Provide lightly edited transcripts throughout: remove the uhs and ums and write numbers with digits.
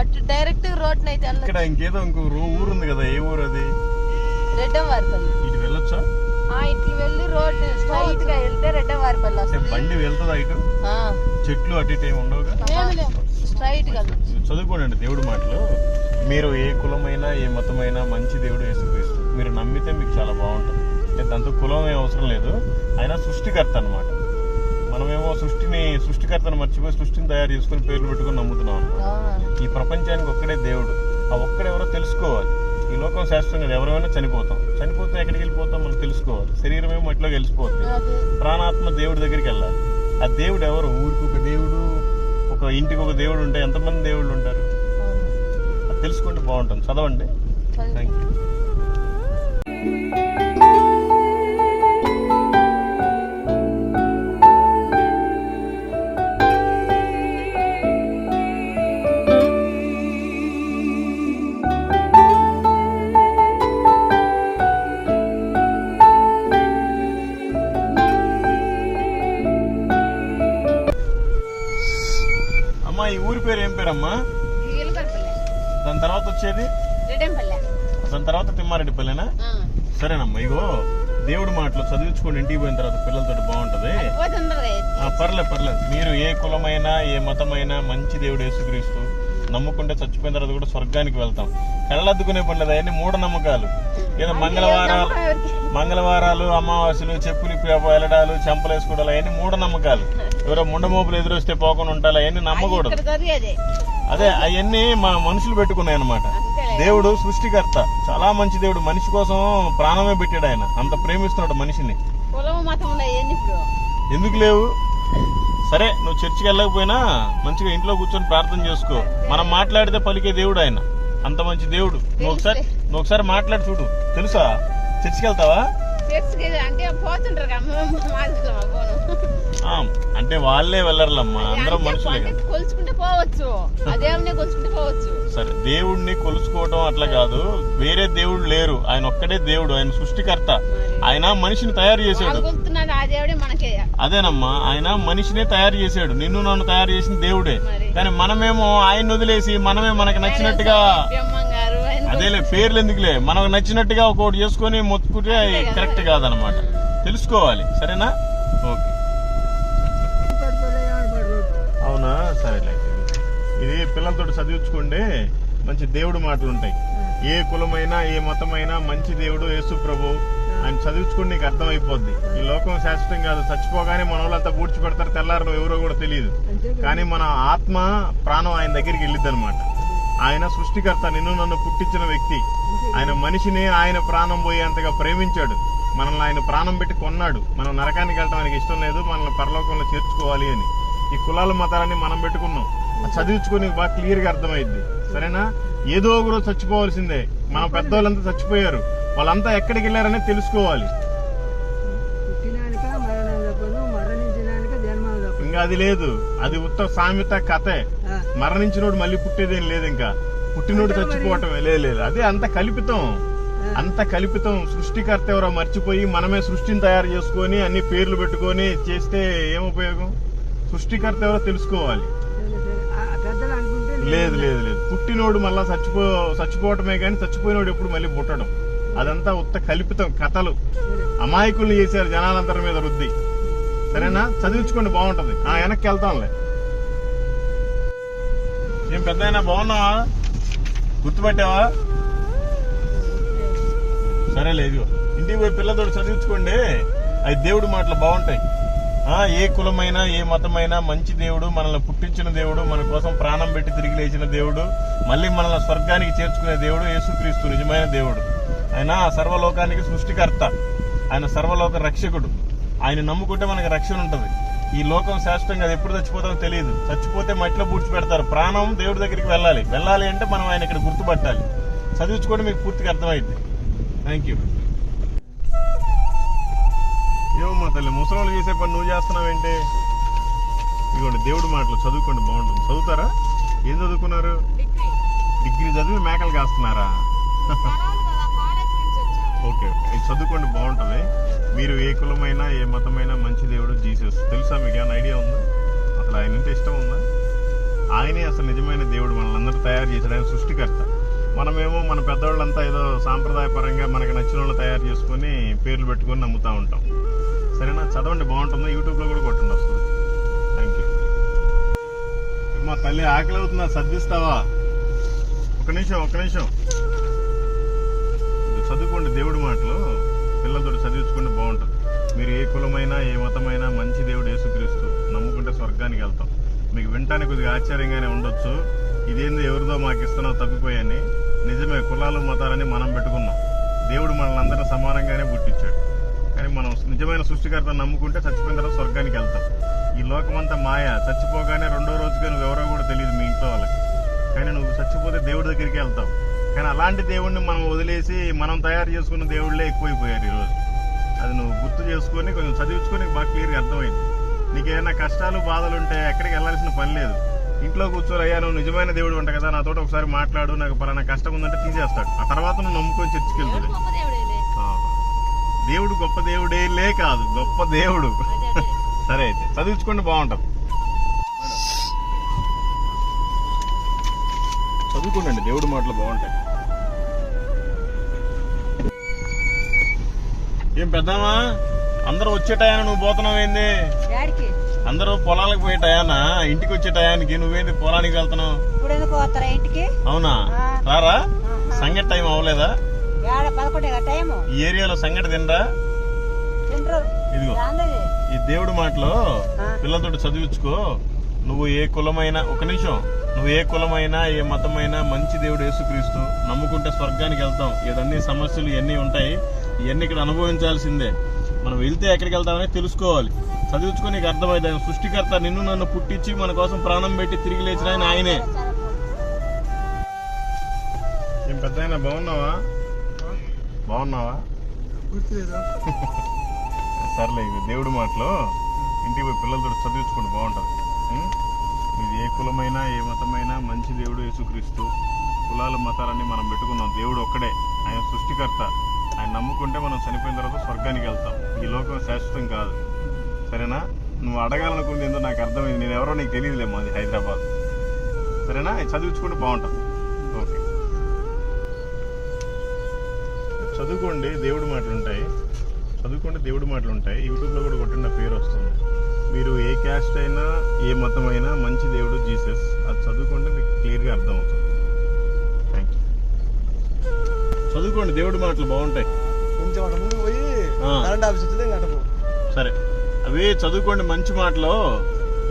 అటు direct road అయితే ఇక్కడ ఇంకేదో ఇంకో ఊరు ఉంది కదా, ఏ ఊరు అది? రెడ్డవారిపల్లి. ఇటు వెళ్ళొచ్చా? ఇటు వెళ్ళి రోడ్ స్ట్రైట్ గా వెళ్తే రెడ్డవారిపల్లి వస్తుంది. బండి వెళ్తుందా ఇటు? చెట్లు అటు ఇటు ఏమి ఉండవుగా, స్ట్రైట్ గా చదువుకోండి దేవుడి మాటలు. మీరు ఏ కులమైనా ఏ మతమైనా మంచి దేవుడు యేసుక్రీస్తు మీరు నమ్మితే మీకు చాలా బాగుంటుంది. దాంతో కులం ఏం అవసరం లేదు. ఆయన సృష్టికర్త అన్నమాట. మనమేమో సృష్టికర్తను మర్చిపోయి సృష్టిని తయారు చేసుకుని పేర్లు పెట్టుకుని నమ్ముతున్నాం అన్నమాట. ఈ ప్రపంచానికి ఒక్కడే దేవుడు, ఆ ఒక్కడెవరో తెలుసుకోవాలి. ఈ లోకం శాస్త్రం కదా, ఎవరైనా చనిపోతే ఎక్కడికి వెళ్ళిపోతాం మనం తెలుసుకోవాలి. శరీరం ఏమో మట్టిలోకి వెళ్ళిపోతుంది, ప్రాణాత్మ దేవుడి దగ్గరికి వెళ్ళాలి. ఆ దేవుడు ఎవరు? ఊరికి ఒక దేవుడు, ఒక ఇంటికి ఒక దేవుడు ఉంటే ఎంతమంది దేవుళ్ళు ఉంటారు? అది తెలుసుకుంటే బాగుంటుంది. చదవండి. Thank you. ఈ ఊరి పేరు ఏం పేరమ్మా? దాని తర్వాత వచ్చేది దాని తర్వాత తిమ్మారెడ్డిపల్లెనా? సరేనమ్మా. ఇగో దేవుడి మాటలు చదివించుకోండి, ఇంటికి పోయిన తర్వాత పిల్లలతో బాగుంటది. పర్లేదు. మీరు ఏ కులమైనా ఏ మతమైనా మంచి దేవుడు యేసుక్రీస్తు నమ్ముకుంటే చచ్చిపోయిన తర్వాత కూడా స్వర్గానికి వెళ్తాం. కళ్ళద్దుకునే పని లేదు. అవన్నీ మూఢనమ్మకాలు. ఏదో మంగళవారాలు అమావాస్యలు చెప్పులు వెళ్ళడాలు చెంపలు వేసుకోవడాలు అవన్నీ మూఢనమ్మకాలు. ఎవరో ముండమోపులు ఎదురొస్తే పోకుండా ఉంటారు, అవన్నీ నమ్మకూడదు. అదే అవన్నీ మా మనుషులు పెట్టుకున్నాయి అన్నమాట. దేవుడు సృష్టికర్త, చాలా మంచి దేవుడు. మనిషి కోసం ప్రాణమే పెట్టాడు. ఆయన అంత ప్రేమిస్తున్నాడు మనిషిని. ఎందుకు లేవు? సరే, నువ్వు చర్చికి వెళ్ళకపోయినా మంచిగా ఇంట్లో కూర్చొని ప్రార్థన చేసుకో. మనం మాట్లాడితే పలికే దేవుడు ఆయన. అంత మంచి దేవుడు. నువ్వు ఒకసారి మాట్లాడి చూడు. తెలుసా? చర్చికి వెళ్తావా? అంటే వాళ్ళే వెళ్ళారమ్మా, అందరం మనుషులే. సరే, దేవుడిని కొలుచుకోవటం అట్లా కాదు. వేరే దేవుడు లేరు, ఆయన ఒక్కడే దేవుడు. ఆయన సృష్టికర్త. ఆయన మనిషిని తయారు చేశాడు. అదేనమ్మా, ఆయన మనిషినే తయారు చేశాడు. నిన్ను నన్ను తయారు చేసిన దేవుడే. కానీ మనమేమో ఆయన వదిలేసి మనమే మనకు నచ్చినట్టుగా, అదేలే పేర్లు ఎందుకులే, మనకు నచ్చినట్టుగా ఒకటి చేసుకుని మొత్తుకుంటే కరెక్ట్ కాదనమాట. తెలుసుకోవాలి. సరేనా? ఓకే. అవునా? సరేలే. ఇది పిల్లలతో చదివించుకోండి. మంచి దేవుడు మాటలు ఉంటాయి. ఏ కులమైనా ఏ మతమైనా మంచి దేవుడు యేసు ప్రభు. ఆయన చదివించుకోండి, నీకు అర్థమైపోద్ది. ఈ లోకం శాశ్వతం కాదు. చచ్చిపోగానే మన వాళ్ళంతా పూడ్చి పెడతారు, తెల్లారు ఎవరో కూడా తెలియదు. కానీ మన ఆత్మ ప్రాణం ఆయన దగ్గరికి వెళ్ళిద్ది అనమాట. ఆయన సృష్టికర్త, నిన్ను నన్ను పుట్టించిన వ్యక్తి. ఆయన మనిషిని ఆయన ప్రాణం పోయేంతగా ప్రేమించాడు. మనల్ని ఆయన ప్రాణం పెట్టి కొన్నాడు. మనం నరకానికి వెళ్ళడం ఆయనకి ఇష్టం లేదు, మనల్ని పరలోకంలో చేర్చుకోవాలి అని. ఈ కులాల మతాలన్నీ మనం పెట్టుకున్నాం. చదివించుకొని బాగా క్లియర్ గా అర్థమైద్ది. సరేనా? ఏదో ఒకరు చచ్చిపోవాల్సిందే. మన పెద్దవాళ్ళంతా చచ్చిపోయారు. వాళ్ళంతా ఎక్కడికి వెళ్ళారనే తెలుసుకోవాలి. ఇంకా అది లేదు, అది ఉత్త సామెత కథే. మరణించినోడు మళ్ళీ పుట్టేదేం లేదు. ఇంకా పుట్టినోడు చచ్చిపోవటం లేదు. అదే అంత కల్పితం. సృష్టికర్త ఎవరో మర్చిపోయి మనమే సృష్టిని తయారు చేసుకొని అన్ని పేర్లు పెట్టుకొని చేస్తే ఏం ఉపయోగం? సృష్టికర్త ఎవరో తెలుసుకోవాలి. లేదు. పుట్టినోడు మళ్ళా చచ్చిపోవటమే కానీ చచ్చిపోయినోడు ఎప్పుడు మళ్ళీ పుట్టడం, అదంతా ఉత్త కల్పితం కథలు. అమాయకుల్ని చేశారు జనాలందరి మీద రుద్ది. సరేనా? చదివించుకోండి, బాగుంటది. వెనక్కి వెళ్తాంలే. ఏం పెద్ద అయినా బాగున్నావా? గుర్తుపట్టావా? సరేలేదు. ఇంటికి పోయి పిల్లలతో చదివించుకోండి. అది దేవుడి మాటలు బాగుంటాయి. ఏ కులమైనా ఏ మతమైనా మంచి దేవుడు, మనల్ని పుట్టించిన దేవుడు, మన కోసం ప్రాణం పెట్టి తిరిగి లేచిన దేవుడు, మళ్ళీ మనల్ని స్వర్గానికి చేర్చుకునే దేవుడు యేసుక్రీస్తు నిజమైన దేవుడు. ఆయన సర్వలోకానికి సృష్టికర్త. ఆయన సర్వలోక రక్షకుడు. ఆయన నమ్ముకుంటే మనకి రక్షణ ఉంటుంది. ఈ లోకం శాశ్వతంగా అది ఎప్పుడు చచ్చిపోతామో తెలియదు. చచ్చిపోతే మట్టిలో పూడ్చి పెడతారు. ప్రాణం దేవుడి దగ్గరికి వెళ్ళాలి అంటే మనం ఆయన ఇక్కడ గుర్తుపట్టాలి. చదివించుకోండి, మీకు పూర్తిగా అర్థమైంది. Thank you. ఏమమ్మా తల్లి, ముసలోళ్ళు చేసే పని నువ్వు చేస్తున్నావేంటి? ఇదిగోండి దేవుడి మాటలు చదువుకోండి, బాగుంటుంది. చదువుతారా? ఏం చదువుకున్నారు? డిగ్రీ చదివి మేకలు కాస్తున్నారా? ఓకే, ఇది చదువుకోండి, బాగుంటుంది. మీరు ఏ కులమైనా ఏ మతమైనా మంచి దేవుడు జీసస్. తెలుసా? మీకు ఏమైనా ఐడియా ఉందా? అసలు ఆయన అంటే ఇష్టం ఉందా? ఆయనే అసలు నిజమైన దేవుడు, మనల్ని అందరూ తయారు చేశాడు. ఆయన సృష్టికర్త. మనమేమో మన పెద్దవాళ్ళంతా ఏదో సాంప్రదాయపరంగా మనకు నచ్చిన వాళ్ళు తయారు చేసుకొని పేర్లు పెట్టుకొని నమ్ముతూ ఉంటాం. సరేనా? చదవండి, బాగుంటుందో. యూట్యూబ్లో కూడా కొట్టండి, వస్తుంది. Thank you. మా తల్లి ఆకలి అవుతుందా? సర్దిస్తావా? ఒక నిమిషం. చదువుకోండి దేవుడి మాటలు, పిల్లలతో చదివించుకుంటే బాగుంటుంది. మీరు ఏ కులమైనా ఏ మతమైనా మంచి దేవుడు యేసుక్రీస్తు నమ్ముకుంటే స్వర్గానికి వెళ్తాం. మీకు వినటానికి కొద్దిగా ఆశ్చర్యంగానే ఉండొచ్చు, ఇదేంది ఎవరిదో మాకు ఇస్తున్నావు తప్పిపోయాని. నిజమే, కులాలు మతాలని మనం పెట్టుకున్నాం. దేవుడు మనల్ని అందరినీ సమానంగానే పుట్టించాడు. కానీ మనం నిజమైన సృష్టికర్తను నమ్ముకుంటే చచ్చిపోయిన తర్వాత స్వర్గానికి వెళ్తాం. ఈ లోకమంతా మాయ. చచ్చిపోగానే రెండో రోజుగా నువ్వు ఎవరో కూడా తెలియదు మీ ఇంట్లో వాళ్ళకి. కానీ నువ్వు చచ్చిపోతే దేవుడి దగ్గరికి వెళ్తావు. కానీ అలాంటి దేవుడిని మనం వదిలేసి మనం తయారు చేసుకున్న దేవుళ్ళే ఎక్కువైపోయారు ఈరోజు. అది నువ్వు గుర్తు చేసుకొని కొంచెం చదివించుకొని బాగా క్లియర్గా అర్థమైంది. నీకేమైనా కష్టాలు బాధలు ఉంటే ఎక్కడికి వెళ్ళాల్సిన పని లేదు. ఇంట్లో కూర్చొని, అయ్యా నువ్వు నిజమైన దేవుడు ఉంటా కదా, నాతో ఒకసారి మాట్లాడు, నాకు పలానా కష్టం ఉందంటే తీసేస్తాడు. ఆ తర్వాత నువ్వు నమ్ముకొని చర్చికి వెళ్తుంది. దేవుడు గొప్ప దేవుడేలే కాదు, గొప్ప దేవుడు. సరే, అయితే చదివించుకోండి, బాగుంటుంది. చదువుకోండి, దేవుడి మాటలు బాగుంటాయి. ఏం పెద్దమ్మా, అందరూ వచ్చే టయాన్ని నువ్వు పోతున్నావు ఏంది? అందరూ పొలాలకు పోయే టయానా? ఇంటికి వచ్చే టయానికి నువ్వేంది పొలానికి వెళ్తున్నావు? ఇంటికి అవునా? రారా? సంగటి టైం అవ్వలేదా? ఈ ఏరియాలో సంగటి తినరా? ఇదిగో ఈ దేవుడి మాటలో పిల్లలతో చదివించుకో. నువ్వు ఏ కులమైనా, ఒక నిమిషం, నువ్వు ఏ కులమైనా ఏ మతమైనా మంచి దేవుడు యేసుక్రీస్తు నమ్ముకుంటే స్వర్గానికి వెళ్తాం. ఇవన్నీ సమస్యలు ఇవన్నీ ఉంటాయి, ఇవన్నీ ఇక్కడ అనుభవించాల్సిందే. మనం వెళ్తే ఎక్కడికి వెళ్తామని తెలుసుకోవాలి. చదివించుకొని నీకు అర్థమైంది. ఆయన సృష్టికర్త, నిన్ను నన్ను పుట్టించి మన కోసం ప్రాణం పెట్టి తిరిగి లేచిన ఆయన ఆయనే. ఏం పెద్ద ఆయన, బాగున్నావా? సర్లే, ఇవి దేవుడి మాటలు ఇంటికి పోయి పిల్లలతో చదివించుకుంటే బాగుంటుంది. ఇది ఏ కులమైనా ఏ మతమైనా మంచి దేవుడు యేసుక్రీస్తు. కులాల మతాలన్నీ మనం పెట్టుకున్నాం. దేవుడు ఒక్కడే, ఆయన సృష్టికర్త. ఆయన నమ్ముకుంటే మనం చనిపోయిన తర్వాత స్వర్గానికి వెళ్తాం. ఈ లోకం శాశ్వతం కాదు. సరేనా? నువ్వు అడగాలనుకుంది ఏందో నాకు అర్థమైంది. నేను ఎవరో నీకు తెలియదులేమో, అది హైదరాబాద్. సరేనా? చదివించుకుంటే బాగుంటుంది. ఓకే, చదువుకోండి, దేవుడి మాటలు ఉంటాయి. యూట్యూబ్లో కూడా కొట్టిన పేరు వస్తుంది. మీరు ఏ క్యాస్ట్ అయినా ఏ మతమైనా మంచి దేవుడు జీసస్. అది చదువుకుంటే మీకు క్లియర్గా అర్థమవుతుంది. Thank you. చదువుకోండి, దేవుడి మాటలు బాగుంటాయి. సరే, అవి చదువుకోండి, మంచి మాటలు.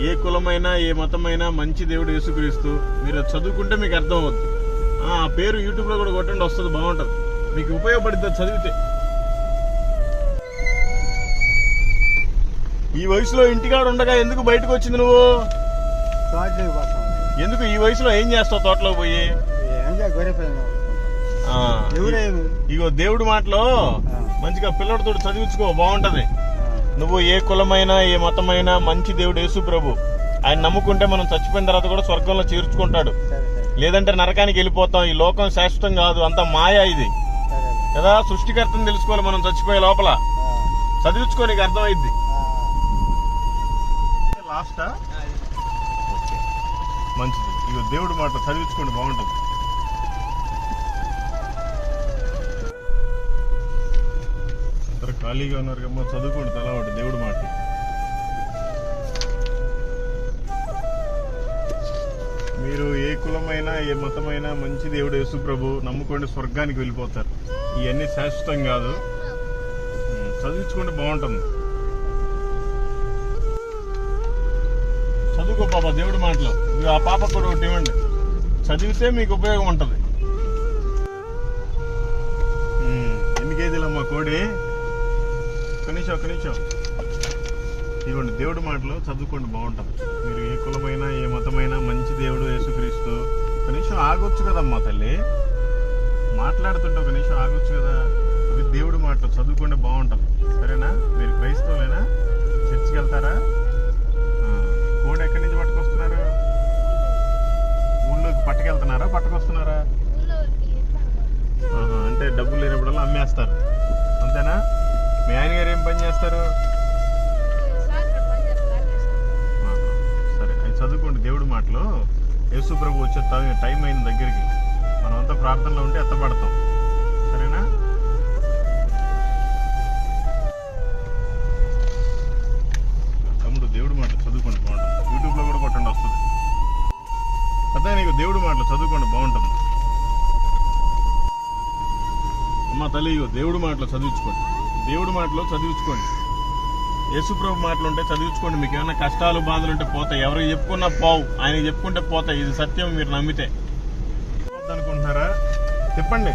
ఏ కులమైనా ఏ మతమైనా మంచి దేవుడు యేసుక్రీస్తు. మీరు చదువుకుంటే మీకు అర్థం అవుతుంది. ఆ పేరు యూట్యూబ్లో కూడా కొట్టండి, వస్తుంది, బాగుంటుంది, మీకు ఉపయోగపడుతుంది చదివితే. ఈ వయసులో ఇంటికాడ ఉండగా ఎందుకు బయటకు వచ్చింది నువ్వు? ఎందుకు ఈ వయసులో ఏం చేస్తావు తోటలో పోయి? ఇగో దేవుడి మాటలో మంచిగా పిల్లడితో చదివించుకో, బాగుంటది. నువ్వు ఏ కులమైనా ఏ మతమైనా మంచి దేవుడు యేసు ప్రభు. ఆయన నమ్ముకుంటే మనం చచ్చిపోయిన తర్వాత కూడా స్వర్గంలో చేర్చుకుంటాడు. లేదంటే నరకానికి వెళ్ళిపోతాం. ఈ లోకం శాశ్వతం కాదు, అంత మాయ ఇది కదా. సృష్టికర్తను తెలుసుకోవాలి మనం చచ్చిపోయే లోపల. చదివించుకో, నీకు అర్థమైద్ది. లాస్టా? మంచిది. ఇక దేవుడి మాట చదివించుకోండి, బాగుంటుంది. అందరు ఖాళీగా ఉన్నారు కమ్మా, చదువుకోండి తలా ఒకటి దేవుడి మాట. మీరు ఏ కులమైనా ఏ మతమైనా మంచి దేవుడు యేసు ప్రభు నమ్ముకోండి, స్వర్గానికి వెళ్ళిపోతారు. ఇవన్నీ శాశ్వతం కాదు. చదివించుకోండి, బాగుంటుంది. చదువుకో పాప దేవుడి మాటలు. ఆ పాప కూడా ఒకటి ఇవ్వండి, చదివితే మీకు ఉపయోగం ఉంటుంది. ఎన్ని కేజీలమ్మా కోడి? ఒక నిమిషం. ఇదిగోండి దేవుడి మాటలు చదువుకోండి, బాగుంటుంది. మీరు ఏ కులమైనా ఏ మతమైనా మంచి దేవుడు యేసుక్రీస్తు. ఒక నిమిషం ఆగొచ్చు కదమ్మా తల్లి, మాట్లాడుతుంటే ఒక నిమిషం ఆగొచ్చు కదా. ఇవి దేవుడి మాటలు చదువుకోండి, బాగుంటుంది. సరేనా? మీరు క్రైస్తవులేనా? చర్చికి వెళ్తారా? కోడి ఎక్కడి నుంచి పట్టుకొస్తున్నారు? ఊళ్ళోకి పట్టుకెళ్తున్నారా, పట్టుకొస్తున్నారా? అంటే డబ్బులు లేనప్పుడల్లా అమ్మేస్తారు, అంతేనా? మీ ఆయన గారు ఏం పని చేస్తారు? సరే, అది చదువుకోండి దేవుడి మాటలు. యేసు ప్రభు వచ్చే టైం అయిన దగ్గరికి మనమంతా ప్రార్థనలో ఉంటే ఎత్తపడతాం. సరేనా? తమ్ముడు దేవుడి మాటలు చదువుకోండి, బాగుంటుంది. యూట్యూబ్లో కూడా కొట్టండి, వస్తుంది. పెద్ద నీకు దేవుడి మాటలు చదువుకోండి, బాగుంటుంది. అమ్మ తల్లి, దేవుడి మాటలు చదివించుకోండి, దేవుడి మాటలు చదివించుకోండి. యేసుప్రభు మాటలు ఉంటే చదివించుకోండి. మీకు ఏమైనా కష్టాలు బాధలు ఉంటే పోతాయి. ఎవరికి చెప్పుకున్నా పోవు, ఆయన చెప్పుకుంటే పోతాయి. ఇది సత్యం, మీరు నమ్మితే. అనుకుంటున్నారా? చెప్పండి.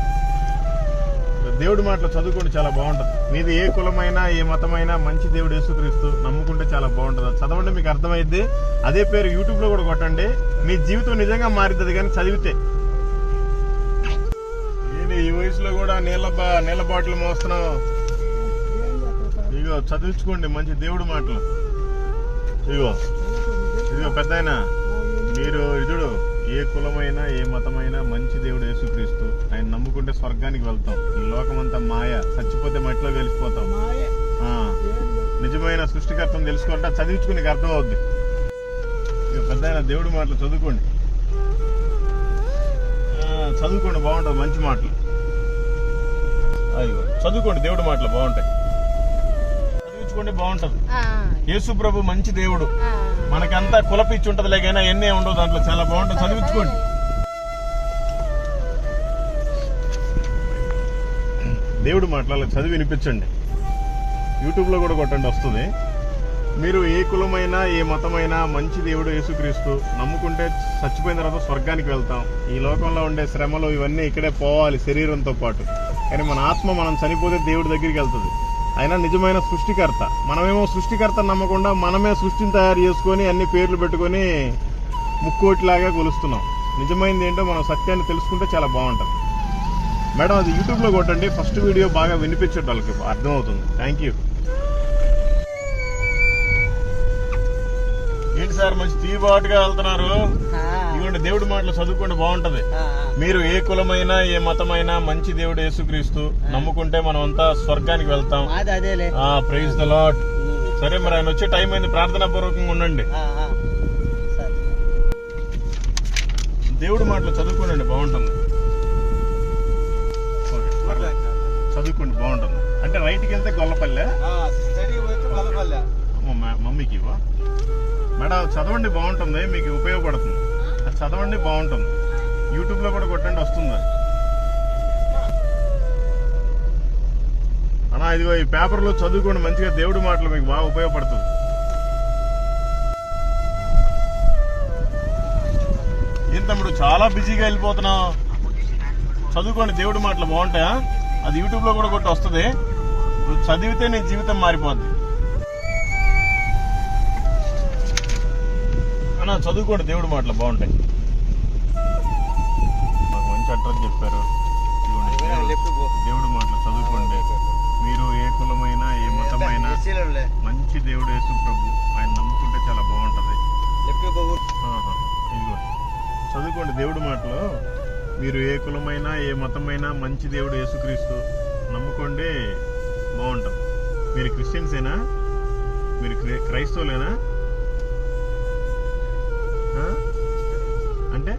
దేవుడి మాటలు చదువుకోండి, చాలా బాగుంటుంది. మీది ఏ కులమైనా ఏ మతమైనా మంచి దేవుడు యేసుక్రీస్తు, నమ్ముకుంటే చాలా బాగుంటుంది. చదవండి, మీకు అర్థమైద్ది. అదే పేరు యూట్యూబ్లో కూడా కొట్టండి. మీ జీవితం నిజంగా మారుతుంది కానీ చదివితే. ఈ వయసులో కూడా నీళ్ళ బాటిల్ మోస్తున్నావు. ఇగో చదివించుకోండి మంచి దేవుడి మాటలు. ఇగో పెద్దాయన, మీరు ఇదుడు ఏ కులమైనా ఏ మతమైనా మంచి దేవుడు యేసుక్రీస్తు, ఆయన నమ్ముకుంటే స్వర్గానికి వెళ్తాం. ఈ లోకమంతా మాయ, చచ్చిపోతే మట్టిలో కలిసిపోతాం. నిజమైన సృష్టికర్తను తెలుసుకుంటే చదివించుకుని నీకు అర్థం అవుద్ది. ఇక పెద్దాయన దేవుడి మాటలు చదువుకోండి, చదువుకోండి, బాగుంటుంది. మంచి మాటలు అయ్యో చదువుకోండి, దేవుడి మాటలు బాగుంటాయి. చదివించుకోండి, బాగుంటది. యేసు ప్రభు మంచి దేవుడు. మనకంతా కులపిచ్చి ఉంటది, లేకైనా ఎన్నే ఉండవు దాంట్లో. చాలా బాగుంటుంది, చదివించుకోండి. దేవుడు మాటలు చదివి వినిపించండి. యూట్యూబ్లో కూడా కొట్టండి, వస్తుంది. మీరు ఏ కులమైనా ఏ మతమైనా మంచి దేవుడు యేసుక్రీస్తు, నమ్ముకుంటే చచ్చిపోయిన తర్వాత స్వర్గానికి వెళ్తాం. ఈ లోకంలో ఉండే శ్రమలు ఇవన్నీ ఇక్కడే పోవాలి శరీరంతో పాటు. కానీ మన ఆత్మ మనం చనిపోతే దేవుడి దగ్గరికి వెళ్తుంది. ఆయన నిజమైన సృష్టికర్త. మనమేమో సృష్టికర్త నమ్మకుండా మనమే సృష్టిని తయారు చేసుకొని అన్ని పేర్లు పెట్టుకొని ముక్కోటిలాగా కొలుస్తున్నాం. నిజమైనది ఏంటో మనం సత్యాన్ని తెలుసుకుంటే చాలా బాగుంటుంది. మేడం, అది యూట్యూబ్లో కొట్టండి. ఫస్ట్ వీడియో బాగా వినిపించే వాళ్ళకి అర్థమవుతుంది. Thank you. ఏంటి సార్ మంచి తీబాటుగా వెళ్తున్నారు? ఇదిగోండి, దేవుడి మాటలు చదువుకుంటే బాగుంటది. మీరు ఏ కులమైనా ఏ మతమైనా మంచి దేవుడు యేసుక్రీస్తు, నమ్ముకుంటే మనం అంతా స్వర్గానికి వెళ్తాం. Praise the lord. సరే, మరి ఆయన వచ్చే టైం అయింది, ప్రార్థనా పూర్వకంగా ఉండండి. దేవుడి మాటలు చదువుకోండి, బాగుంటుంది. చదువుకోండి, బాగుంటుంది. అంటే రైట్కి వెళ్తే గొల్లపల్లె, మమ్మీకి ఇవ్వ. మేడం చదవండి, బాగుంటుంది, మీకు ఉపయోగపడుతుంది. అది చదవండి, బాగుంటుంది. యూట్యూబ్లో కూడా కొట్టండి, వస్తుంది. అన్నా ఇదిగో ఈ పేపర్లో చదువుకోండి మంచిగా, దేవుడి మాటలు మీకు బాగా ఉపయోగపడుతుంది. ఏం తమ్ముడు చాలా బిజీగా వెళ్ళిపోతున్నావు? చదువుకోండి, దేవుడి మాటలు బాగుంటాయా? అది యూట్యూబ్లో కూడా కొట్టి వస్తుంది. నువ్వు చదివితే నీ జీవితం మారిపోద్ది. అన్నా చదువుకోండి, దేవుడి మాటలు బాగుంటాయి. మాకు మంచి అడ్రస్ చెప్పారు. దేవుడి మాటలు చదువుకోండి. మీరు ఏ కులమైనా ఏ మతమైనా మంచి దేవుడు యేసు ప్రభు, ఆయన నమ్ముకుంటే చాలా బాగుంటది. ఇదిగో చదువుకోండి దేవుడి మాటలు. మీరు ఏ కులమైనా ఏ మతమైనా మంచి దేవుడు యేసుక్రీస్తు, నమ్ముకోండి, బాగుంటుంది. మీరు క్రిస్టియన్సేనా? మీరు క్రైస్తవులేనా? అంటే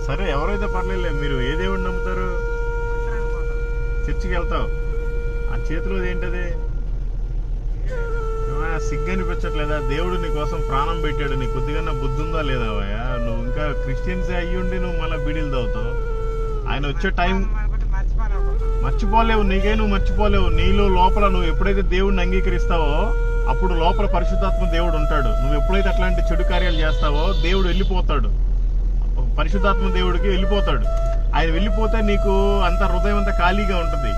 సరే, ఎవరైతే పర్లేదు. మీరు ఏ దేవుడిని నమ్ముతారు? చర్చికి వెళ్తావు, ఆ చేతిలో ఏంటది? సిగ్గు అనిపించట్లేదా? దేవుడు నీ కోసం ప్రాణం పెట్టాడు. నీ కొద్దిగా బుద్ధి ఉందా లేదా? నువ్వు ఇంకా క్రిస్టియన్స్ అయ్యుండి నువ్వు మళ్ళీ బీడీలు తాగుతావు. ఆయన వచ్చే టైం మర్చిపోలేవు, నీకే నువ్వు మర్చిపోలేవు. నీలో లోపల నువ్వు ఎప్పుడైతే దేవుడిని అంగీకరిస్తావో అప్పుడు లోపల పరిశుద్ధాత్మ దేవుడు ఉంటాడు. నువ్వు ఎప్పుడైతే అట్లాంటి చెడు కార్యాలు చేస్తావో దేవుడు వెళ్ళిపోతాడు. పరిశుద్ధాత్మ దేవుడికి వెళ్ళిపోతాడు. ఆయన వెళ్ళిపోతే నీకు అంత హృదయం అంతా ఖాళీగా ఉంటుంది.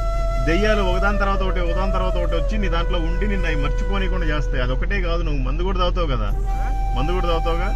దెయ్యాలు ఒకదాని తర్వాత ఒకటి వచ్చి నీ దాంట్లో ఉండి నిన్ను అవి మర్చిపోనికుండా చేస్తాయి. అదొకటే కాదు, నువ్వు మందు కూడా తాగుతావు కదా, మందు కూడా తాగుతావుగా.